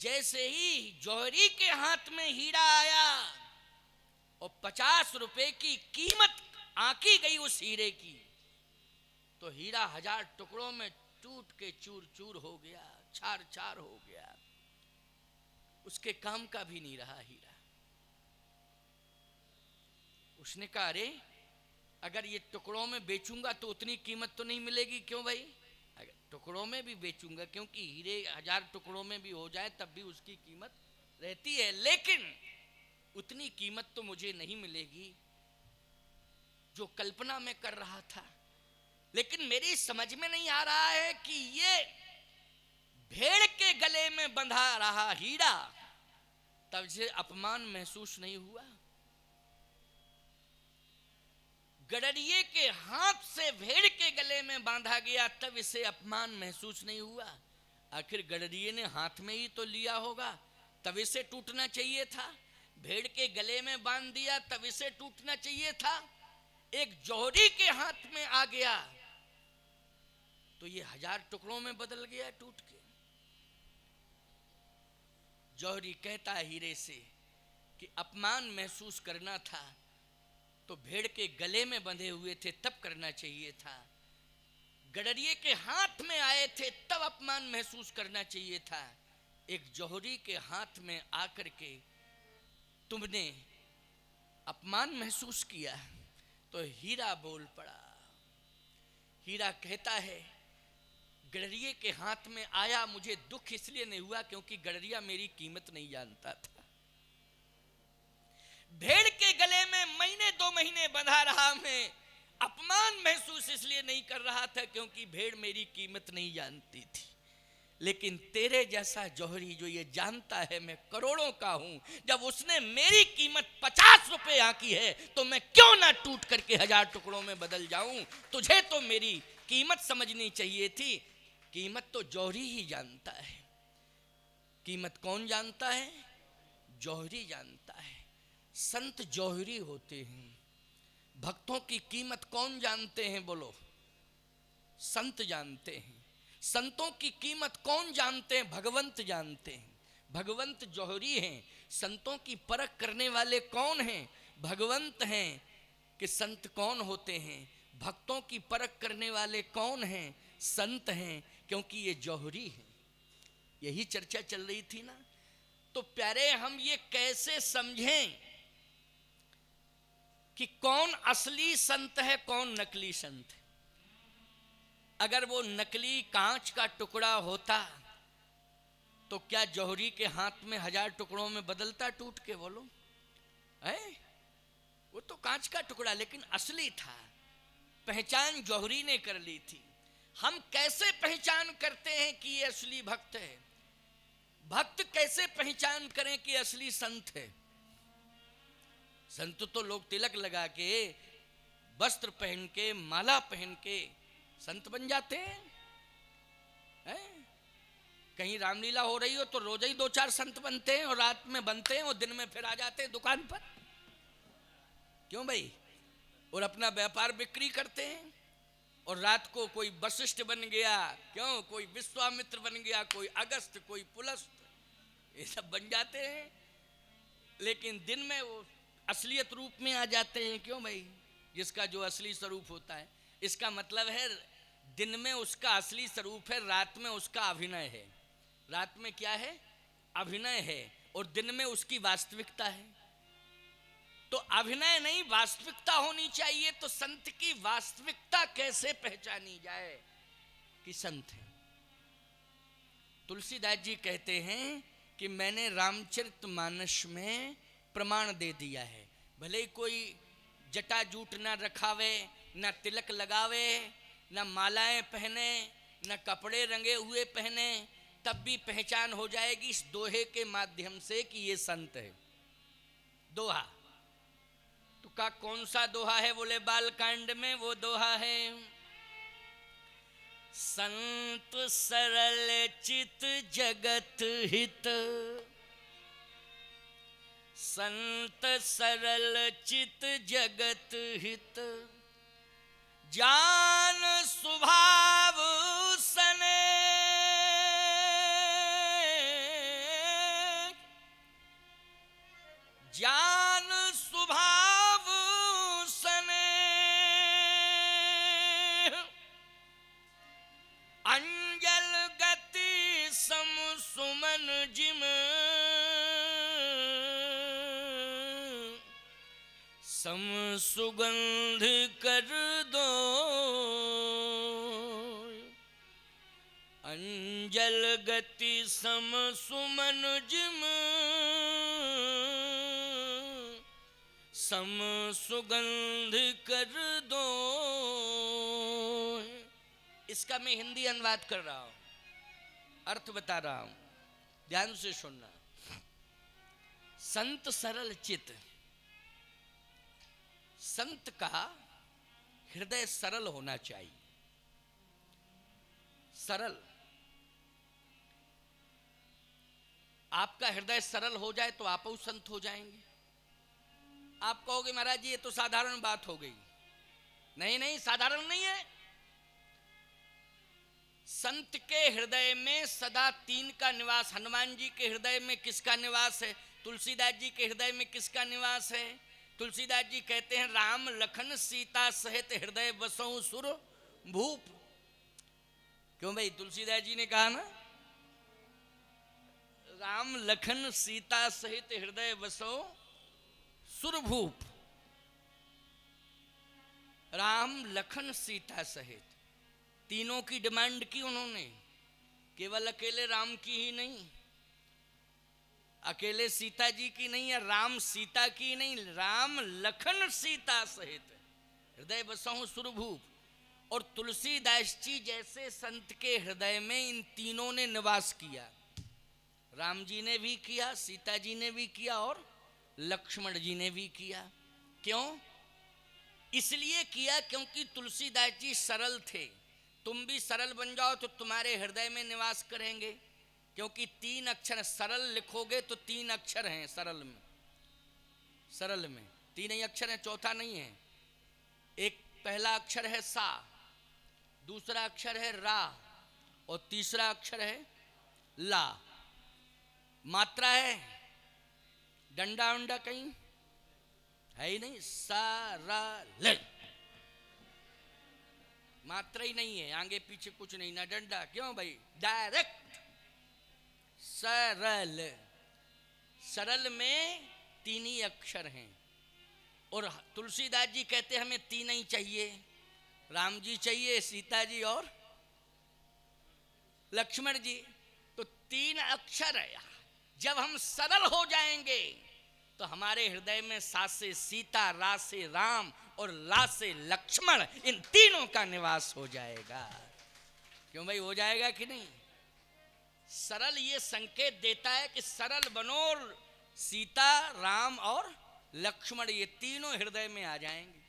जैसे ही जौहरी के हाथ में हीरा आया और 50 रुपए की कीमत आंकी गई उस हीरे की, तो हीरा 1000 टुकड़ों में टूट के चूर चूर हो गया, छार छार हो गया। उसके काम का भी नहीं रहा हीरा। उसने कहा अरे अगर ये टुकड़ों में बेचूंगा तो उतनी कीमत तो नहीं मिलेगी। क्यों भाई? अगर टुकड़ों में भी बेचूंगा, क्योंकि हीरे 1000 टुकड़ों में भी हो जाए तब भी उसकी कीमत रहती है, लेकिन उतनी कीमत तो मुझे नहीं मिलेगी जो कल्पना में कर रहा था। लेकिन मेरी समझ में नहीं आ रहा है कि ये भेड़ के गले में बंधा रहा हीरा तब से अपमान महसूस नहीं हुआ, गडरिये के हाथ से भेड़ के गले में बांधा गया तब इसे अपमान महसूस नहीं हुआ। आखिर गडरिये ने हाथ में ही तो लिया होगा, तब इसे टूटना चाहिए था। भेड़ के गले में बांध दिया तब इसे टूटना चाहिए था। एक जौहरी के हाथ में आ गया तो ये 1000 टुकड़ों में बदल गया टूट के। जौहरी कहता है हीरे से कि अपमान महसूस करना था तो भेड़ के गले में बंधे हुए थे तब करना चाहिए था, गडरिये के हाथ में आए थे तब अपमान महसूस करना चाहिए था। एक जौहरी के हाथ में आकर के तुमने अपमान महसूस किया। तो हीरा बोल पड़ा। हीरा कहता है गडरिये के हाथ में आया, मुझे दुख इसलिए नहीं हुआ क्योंकि गडरिया मेरी कीमत नहीं जानता था। भेड़ के गले में महीने 2 महीने बंधा रहा, मैं अपमान महसूस इसलिए नहीं कर रहा था क्योंकि भेड़ मेरी कीमत नहीं जानती थी। लेकिन तेरे जैसा जौहरी जो ये जानता है मैं करोड़ों का हूं, जब उसने मेरी कीमत 50 रुपए आंकी है तो मैं क्यों ना टूट करके 1000 टुकड़ों में बदल जाऊं। तुझे तो मेरी कीमत समझनी चाहिए थी। कीमत तो जौहरी ही जानता है। कीमत कौन जानता है? जौहरी जानता है। संत जौहरी होते हैं। भक्तों की कीमत कौन जानते हैं? बोलो। संत जानते हैं। संतों की कीमत कौन जानते हैं? भगवंत जानते हैं। भगवंत जौहरी हैं। संतों की परख करने वाले कौन हैं? भगवंत हैं। कि संत कौन होते हैं? भक्तों की परख करने वाले कौन हैं? संत हैं, क्योंकि ये जौहरी हैं। यही चर्चा चल रही थी ना। तो प्यारे, हम ये कैसे समझें कि कौन असली संत है, कौन नकली संत है? अगर वो नकली कांच का टुकड़ा होता तो क्या जौहरी के हाथ में 1000 टुकड़ों में बदलता टूट के? बोलो है? वो तो कांच का टुकड़ा लेकिन असली था। पहचान जौहरी ने कर ली थी। हम कैसे पहचान करते हैं कि ये असली भक्त है? भक्त कैसे पहचान करें कि असली संत है? संत तो लोग तिलक लगा के, वस्त्र पहन के, माला पहन के संत बन जाते हैं। कहीं रामलीला हो रही हो तो रोज ही 2-4 संत बनते हैं और रात में बनते हैं और दिन में फिर आ जाते हैं दुकान पर। क्यों भाई? और अपना व्यापार बिक्री करते हैं। और रात को कोई वशिष्ठ बन गया, क्यों, कोई विश्वामित्र बन गया, कोई अगस्त, कोई पुलस्त, ये सब बन जाते हैं। लेकिन दिन में वो असलियत रूप में आ जाते हैं। क्यों भाई? जिसका जो असली स्वरूप होता है। इसका मतलब है दिन में उसका असली स्वरूप है, रात में उसका अभिनय है। रात में क्या है? अभिनय है। और दिन में उसकी वास्तविकता है। तो अभिनय नहीं, वास्तविकता होनी चाहिए। तो संत की वास्तविकता कैसे पहचानी जाए कि संत है? तुलसीदास जी कहते हैं कि मैंने रामचरितमानस में प्रमाण दे दिया है। भले ही कोई जटा जूट ना रखावे, ना तिलक लगावे, ना मालाएं पहने, ना कपड़े रंगे हुए पहने, तब भी पहचान हो जाएगी इस दोहे के माध्यम से कि ये संत है। दोहा तो का कौन सा दोहा है? बोले बालकांड में वो दोहा है, संत सरल चित जगत हित, संत सरल चित जगत हित, जान स्वभाव सने, जिम सम सुगंध कर दो, अंजल गति सम सुमन जिम सम सुगंध कर दो। इसका मैं हिंदी अनुवाद कर रहा हूं, अर्थ बता रहा हूं, ध्यान से सुनना। संत सरल चित, संत का हृदय सरल होना चाहिए। सरल, आपका हृदय सरल हो जाए तो आप संत हो जाएंगे। आप कहोगे महाराज जी ये तो साधारण बात हो गई। नहीं नहीं, साधारण नहीं है। संत के हृदय में सदा तीन का निवास। हनुमान जी के हृदय में किसका निवास है? तुलसीदास जी के हृदय में किसका निवास है? तुलसीदास जी कहते हैं राम लखन सीता सहित हृदय बसऊं सुर भूप। क्यों भाई? तुलसीदास जी ने कहा ना, राम लखन सीता सहित हृदय बसऊं सुरभूप। राम लखन सीता सहित, तीनों की डिमांड की उन्होंने, केवल अकेले राम की ही नहीं, अकेले सीता जी की नहीं है, राम सीता की नहीं, राम लखन सीता सहित हृदय बसऊं सुरभूप। और तुलसीदास जी जैसे संत के हृदय में इन तीनों ने निवास किया। राम जी ने भी किया, सीता जी ने भी किया और लक्ष्मण जी ने भी किया। क्यों? इसलिए किया क्योंकि तुलसीदास जी सरल थे। तुम भी सरल बन जाओ तो तुम्हारे हृदय में निवास करेंगे। क्योंकि तीन अक्षर, सरल लिखोगे तो तीन अक्षर हैं सरल में। सरल में तीन ही अक्षर हैं, चौथा नहीं है। एक पहला अक्षर है सा, दूसरा अक्षर है रा और तीसरा अक्षर है ला। मात्रा है, डंडा उंडा कहीं है ही नहीं। सा रा ल, मात्रा ही नहीं है, आगे पीछे कुछ नहीं, ना डंडा। क्यों भाई? डायरेक्ट सरल। सरल में तीन ही अक्षर हैं। और तुलसीदास जी कहते हैं हमें तीन ही चाहिए, राम जी चाहिए, सीता जी और लक्ष्मण जी। तो तीन अक्षर है। जब हम सरल हो जाएंगे तो हमारे हृदय में सा से सीता, रा से राम और ला से लक्ष्मण, इन तीनों का निवास हो जाएगा। क्यों भाई? हो जाएगा कि नहीं? सरल ये संकेत देता है कि सरल बनो और सीता, राम और लक्ष्मण ये तीनों हृदय में आ जाएंगे।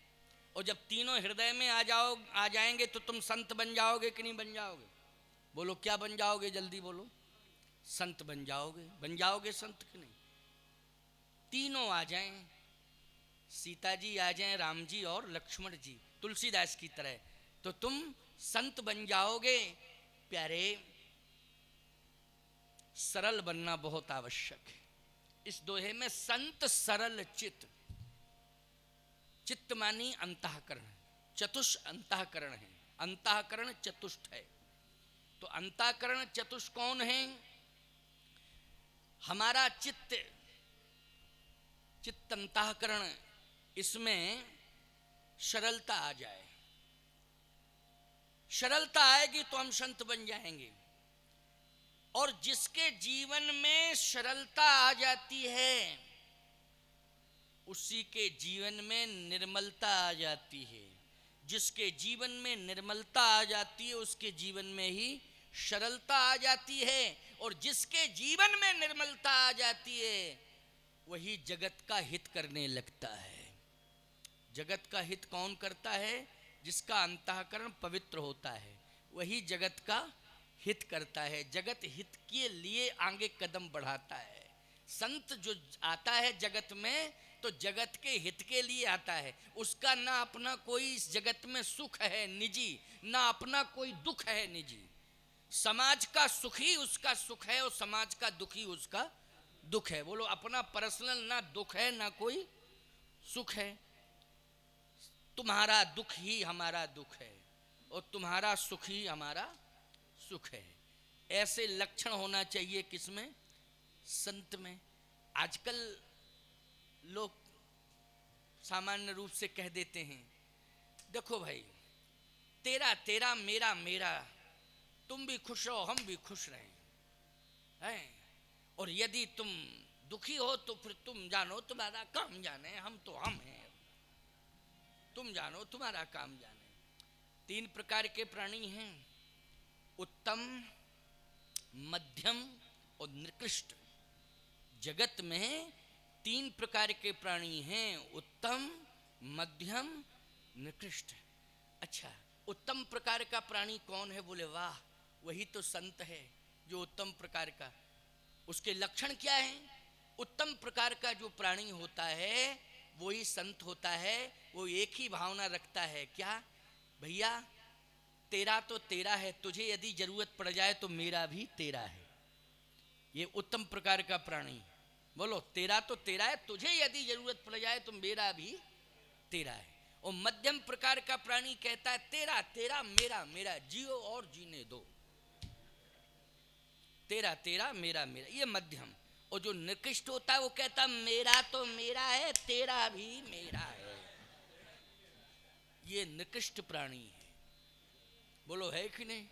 और जब तीनों हृदय में आ जाएंगे तो तुम संत बन जाओगे कि नहीं बन जाओगे? बोलो क्या बन जाओगे? जल्दी बोलो। संत बन जाओगे। बन जाओगे संत कि नहीं? तीनों आ जाएं, सीता जी आ जाएं, राम जी और लक्ष्मण जी, तुलसीदास की तरह, तो तुम संत बन जाओगे। प्यारे, सरल बनना बहुत आवश्यक है। इस दोहे में संत सरल चित, चित्त मानी अंतःकरण, चतुष अंतःकरण है, अंतःकरण चतुष्ट है। तो अंतःकरण चतुष्ट कौन है? हमारा चित्त, चित्त अंतःकरण, इसमें सरलता आ जाए। सरलता आएगी तो हम संत बन जाएंगे। और जिसके जीवन में सरलता आ जाती है उसी के जीवन में निर्मलता आ जाती है। जिसके जीवन में निर्मलता आ जाती है उसके जीवन में ही सरलता आ जाती है। और जिसके जीवन में निर्मलता आ जाती है वही जगत का हित करने लगता है। जगत का हित कौन करता है? जिसका अंतःकरण पवित्र होता है वही जगत का हित करता है, जगत हित के लिए आगे कदम बढ़ाता है। संत जो आता है जगत में तो जगत के हित के लिए आता है। उसका ना अपना कोई इस जगत में सुख है निजी, ना अपना कोई दुख है निजी। समाज का सुख ही उसका सुख है और समाज का दुख ही उसका दुख है। बोलो, अपना पर्सनल ना दुख है ना कोई सुख है। तुम्हारा दुख ही हमारा दुख है और तुम्हारा सुख ही हमारा सुख है। ऐसे लक्षण होना चाहिए किसमें? संत में। आजकल लोग सामान्य रूप से कह देते हैं, देखो भाई, तेरा तेरा मेरा मेरा, तुम भी खुश रहो हम भी खुश रहें, हैं? और यदि तुम दुखी हो तो फिर तुम जानो तुम्हारा काम जाने, हम तो हम हैं, तुम जानो तुम्हारा काम जाने। 3 प्रकार के प्राणी हैं, उत्तम, मध्यम और निकृष्ट। जगत में 3 प्रकार के प्राणी हैं, उत्तम, मध्यम, निकृष्ट। अच्छा, उत्तम प्रकार का प्राणी कौन है? बोले वाह, वही तो संत है जो उत्तम प्रकार का। उसके लक्षण क्या हैं? उत्तम प्रकार का जो प्राणी होता है वही संत होता है। वो एक ही भावना रखता है, क्या भैया, तेरा तो तेरा है, तुझे यदि जरूरत पड़ जाए तो मेरा भी तेरा है। ये उत्तम प्रकार का प्राणी। बोलो, तेरा तो तेरा है, तुझे यदि जरूरत पड़ जाए तो मेरा भी तेरा है। और मध्यम प्रकार का प्राणी कहता है, तेरा तेरा मेरा मेरा, जियो और जीने दो, तेरा तेरा मेरा मेरा, ये मध्यम। और जो निकृष्ट होता है वो कहता मेरा तो मेरा है, तेरा भी मेरा है। ये निकृष्ट प्राणी है। बोलो है कि नहीं?